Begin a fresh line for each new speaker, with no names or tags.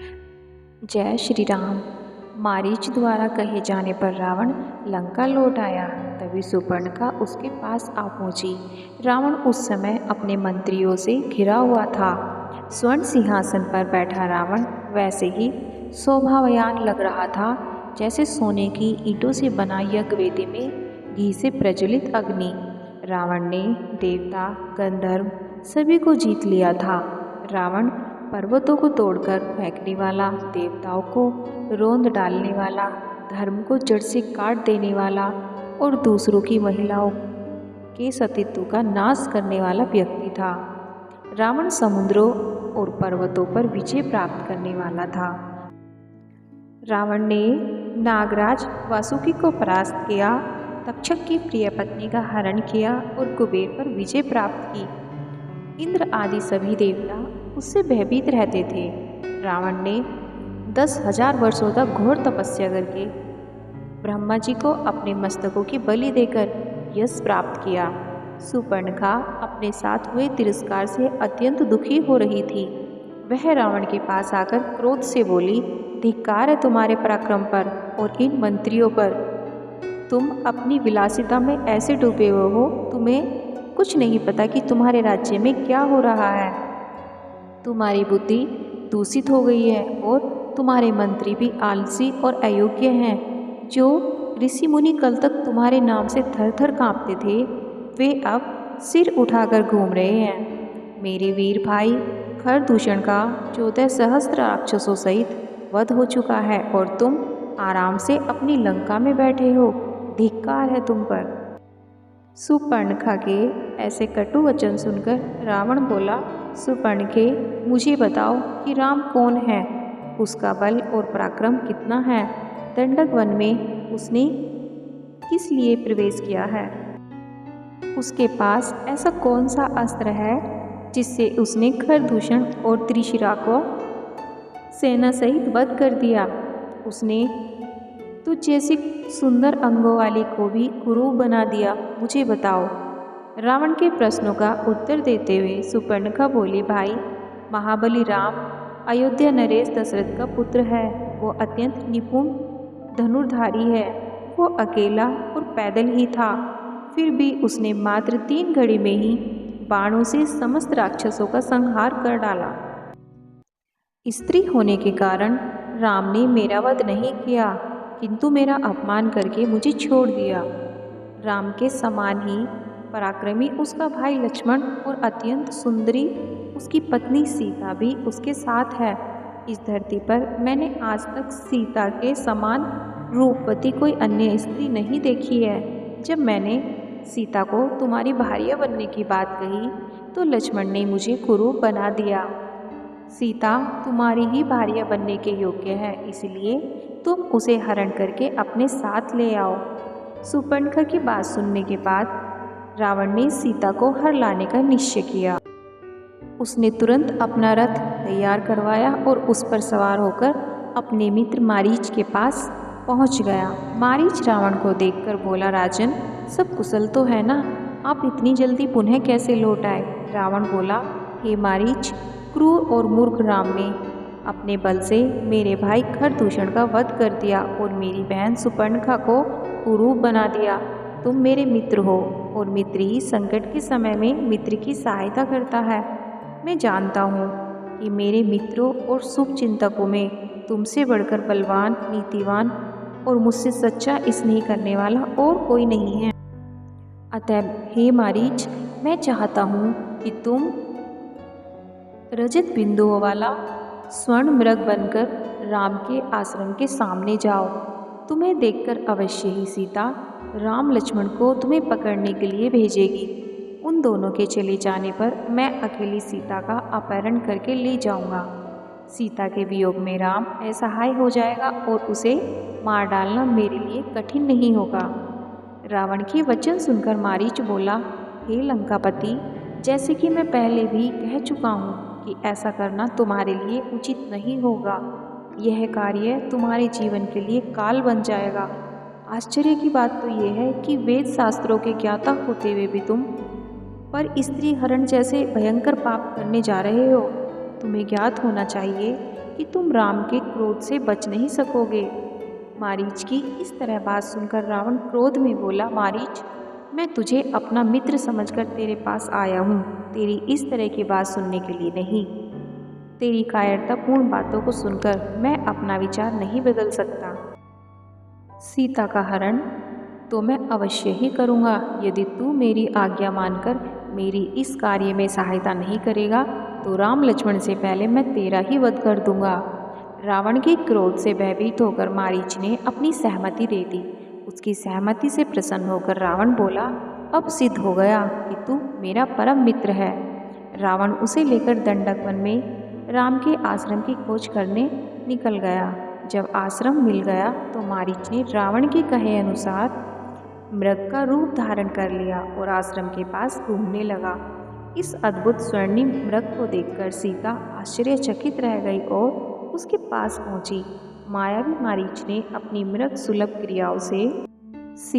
जय श्री राम। मारीच द्वारा कहे जाने पर रावण लंका लौट आया। तभी सुपर्णखा उसके पास आ पहुंची। रावण उस समय अपने मंत्रियों से घिरा हुआ था। स्वर्ण सिंहासन पर बैठा रावण वैसे ही शोभायमान लग रहा था जैसे सोने की ईंटों से बना यज्ञवेदी में घी से प्रज्वलित अग्नि। रावण ने देवता गंधर्व सभी को जीत लिया था। रावण पर्वतों को तोड़कर फेंकने वाला, देवताओं को रोंद डालने वाला, धर्म को जड़ से काट देने वाला और दूसरों की महिलाओं के सतीत्व का नाश करने वाला व्यक्ति था। रावण समुद्रों और पर्वतों पर विजय प्राप्त करने वाला था। रावण ने नागराज वासुकी को परास्त किया, तक्षक की प्रिय पत्नी का हरण किया और कुबेर पर विजय प्राप्त की। इंद्र आदि सभी देवता उससे भयभीत रहते थे। रावण ने 10,000 वर्षों तक घोर तपस्या करके ब्रह्मा जी को अपने मस्तकों की बलि देकर यश प्राप्त किया। सुपर्णखा अपने साथ हुए तिरस्कार से अत्यंत दुखी हो रही थी। वह रावण के पास आकर क्रोध से बोली, धिक्कार है तुम्हारे पराक्रम पर और इन मंत्रियों पर। तुम अपनी विलासिता में ऐसे डूबे हुए हो, तुम्हें कुछ नहीं पता कि तुम्हारे राज्य में क्या हो रहा है। तुम्हारी बुद्धि दूषित हो गई है और तुम्हारे मंत्री भी आलसी और अयोग्य हैं। जो ऋषि मुनि कल तक तुम्हारे नाम से थर थर कांपते थे, वे अब सिर उठाकर घूम रहे हैं। मेरे वीर भाई खरदूषण का 14 सहस्त्र राक्षसों सहित वध हो चुका है और तुम आराम से अपनी लंका में बैठे हो। धिक्कार है तुम पर। सुपर्णखा के ऐसे कटु वचन सुनकर रावण बोला, सुपर्णखे, मुझे बताओ कि राम कौन है, उसका बल और पराक्रम कितना है, दंडक वन में उसने किस लिए प्रवेश किया है, उसके पास ऐसा कौन सा अस्त्र है जिससे उसने खरदूषण और त्रिशिरा को सेना सहित वध कर दिया। उसने तुझ जैसी सुंदर अंगों वाली को भी कुरूप बना दिया। मुझे बताओ। रावण के प्रश्नों का उत्तर देते हुए सुपर्णखा बोली, भाई महाबली राम अयोध्या नरेश दशरथ का पुत्र है। वो अत्यंत निपुण धनुर्धारी है। वो अकेला और पैदल ही था, फिर भी उसने मात्र 3 घड़ी में ही बाणों से समस्त राक्षसों का संहार कर डाला। स्त्री होने के कारण राम ने मेरा वध नहीं किया, किंतु मेरा अपमान करके मुझे छोड़ दिया। राम के समान ही पराक्रमी उसका भाई लक्ष्मण और अत्यंत सुंदरी उसकी पत्नी सीता भी उसके साथ है। इस धरती पर मैंने आज तक सीता के समान रूपवती कोई अन्य स्त्री नहीं देखी है। जब मैंने सीता को तुम्हारी भार्या बनने की बात कही तो लक्ष्मण ने मुझे कुरूप बना दिया। सीता तुम्हारी ही भार्या बनने के योग्य है, इसलिए तुम उसे हरण करके अपने साथ ले आओ। सुपर्णखा की बात सुनने के बाद रावण ने सीता को हर लाने का निश्चय किया। उसने तुरंत अपना रथ तैयार करवाया और उस पर सवार होकर अपने मित्र मारीच के पास पहुंच गया। मारीच रावण को देखकर बोला, राजन सब कुशल तो है ना? आप इतनी जल्दी पुनः कैसे लौट आए? रावण बोला, हे मारीच, क्रूर और मूर्ख राम ने अपने बल से मेरे भाई खरदूषण का वध कर दिया और मेरी बहन सुपर्णखा को कुरूप बना दिया। तुम मेरे मित्र हो और मित्र ही संकट के समय में मित्र की सहायता करता है। मैं जानता हूँ कि मेरे मित्रों और शुभ चिंतकों में तुमसे बढ़कर बलवान, नीतिवान और मुझसे सच्चा स्नेह करने वाला और कोई नहीं है। अतः हे मारीच, मैं चाहता हूँ कि तुम रजत बिंदुओं वाला स्वर्ण मृग बनकर राम के आश्रम के सामने जाओ। तुम्हें देखकर अवश्य ही सीता राम लक्ष्मण को तुम्हें पकड़ने के लिए भेजेगी। उन दोनों के चले जाने पर मैं अकेली सीता का अपहरण करके ले जाऊंगा। सीता के वियोग में राम असहाय हो जाएगा और उसे मार डालना मेरे लिए कठिन नहीं होगा। रावण के वचन सुनकर मारीच बोला, हे लंकापति, जैसे कि मैं पहले भी कह चुका हूँ कि ऐसा करना तुम्हारे लिए उचित नहीं होगा। यह कार्य तुम्हारे जीवन के लिए काल बन जाएगा। आश्चर्य की बात तो यह है कि वेद शास्त्रों के ज्ञाता होते हुए भी तुम पर स्त्री हरण जैसे भयंकर पाप करने जा रहे हो। तुम्हें ज्ञात होना चाहिए कि तुम राम के क्रोध से बच नहीं सकोगे। मारीच की इस तरह बात सुनकर रावण क्रोध में बोला, मारीच, मैं तुझे अपना मित्र समझकर तेरे पास आया हूँ, तेरी इस तरह की बात सुनने के लिए नहीं। तेरी कायरतापूर्ण बातों को सुनकर मैं अपना विचार नहीं बदल सकता। सीता का हरण तो मैं अवश्य ही करूँगा यदि तू मेरी आज्ञा मानकर मेरी इस कार्य में सहायता नहीं करेगा तो राम लक्ष्मण से पहले मैं तेरा ही वध कर दूंगा। रावण के क्रोध से भयभीत होकर मारीच ने अपनी सहमति दे दी। उसकी सहमति से प्रसन्न होकर रावण बोला, अब सिद्ध हो गया कि तू मेरा परम मित्र है। रावण उसे लेकर दंडक वन में राम के आश्रम की खोज करने निकल गया। जब आश्रम मिल गया तो मारीच ने रावण के कहे अनुसार मृग का रूप धारण कर लिया और आश्रम के पास घूमने लगा। इस अद्भुत स्वर्णिम मृग को देखकर सीता आश्चर्यचकित रह गई और उसके पास पहुंची। मायावी मारीच ने अपनी मृग सुलभ क्रियाओं से सीता